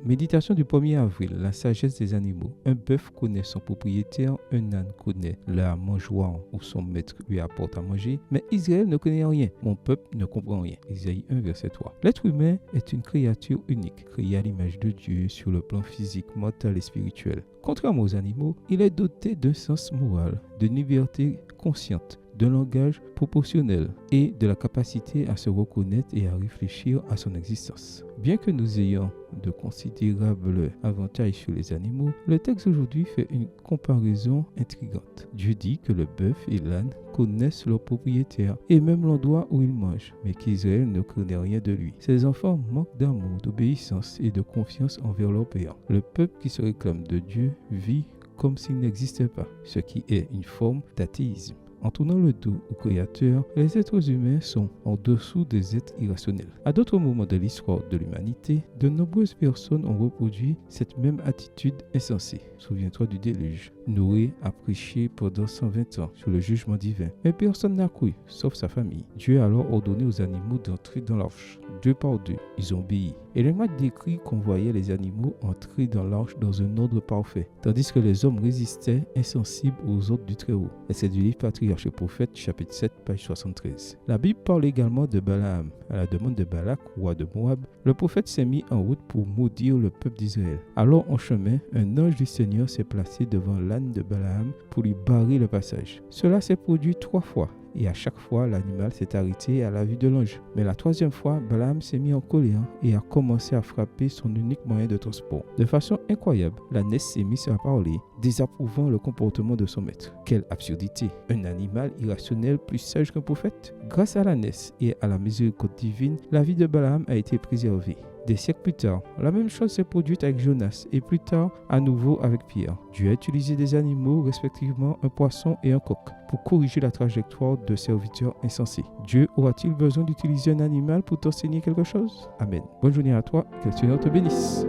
Méditation du 1er avril, la sagesse des animaux. Un bœuf connaît son propriétaire, un âne connaît la mangeoire où son maître lui apporte à manger, mais Israël ne connaît rien, mon peuple ne comprend rien. Isaïe 1, verset 3. L'être humain est une créature unique, créée à l'image de Dieu sur le plan physique, mental et spirituel. Contrairement aux animaux, il est doté d'un sens moral, d'une liberté consciente, d'un langage proportionnel et de la capacité à se reconnaître et à réfléchir à son existence. Bien que nous ayons de considérables avantages sur les animaux, le texte aujourd'hui fait une comparaison intrigante. Dieu dit que le bœuf et l'âne connaissent leur propriétaire et même l'endroit où ils mangent, mais qu'Israël ne connaît rien de lui. Ses enfants manquent d'amour, d'obéissance et de confiance envers leur père. Le peuple qui se réclame de Dieu vit comme s'il n'existait pas, ce qui est une forme d'athéisme. En tournant le dos au Créateur, les êtres humains sont en dessous des êtres irrationnels. À d'autres moments de l'histoire de l'humanité, de nombreuses personnes ont reproduit cette même attitude insensée. Souviens-toi du déluge. Noé a prêché pendant 120 ans sur le jugement divin, mais personne n'a cru, sauf sa famille. Dieu a alors ordonné aux animaux d'entrer dans l'arche. 2 par 2, ils ont obéi. Et le Maître décrit qu'on voyait les animaux entrer dans l'arche dans un ordre parfait, tandis que les hommes résistaient insensibles aux ordres du Très-Haut. Et c'est du livre Patriarche et Prophète, chapitre 7, page 73. La Bible parle également de Balaam. À la demande de Balak, roi de Moab, le prophète s'est mis en route pour maudire le peuple d'Israël. Alors en chemin, un ange du Seigneur s'est placé devant l'âne de Balaam pour lui barrer le passage. Cela s'est produit 3 fois. Et à chaque fois, l'animal s'est arrêté à la vue de l'ange. Mais la 3e fois, Balaam s'est mis en colère et a commencé à frapper son unique moyen de transport. De façon incroyable, l'ânesse s'est mise à parler, désapprouvant le comportement de son maître. Quelle absurdité! Un animal irrationnel plus sage qu'un prophète? Grâce à l'ânesse et à la miséricorde divine, la vie de Balaam a été préservée. Des siècles plus tard, la même chose s'est produite avec Jonas et plus tard à nouveau avec Pierre. Dieu a utilisé des animaux, respectivement un poisson et un coq, pour corriger la trajectoire de serviteurs insensés. Dieu aura-t-il besoin d'utiliser un animal pour t'enseigner quelque chose? Amen. Bonne journée à toi, que le Seigneur te bénisse.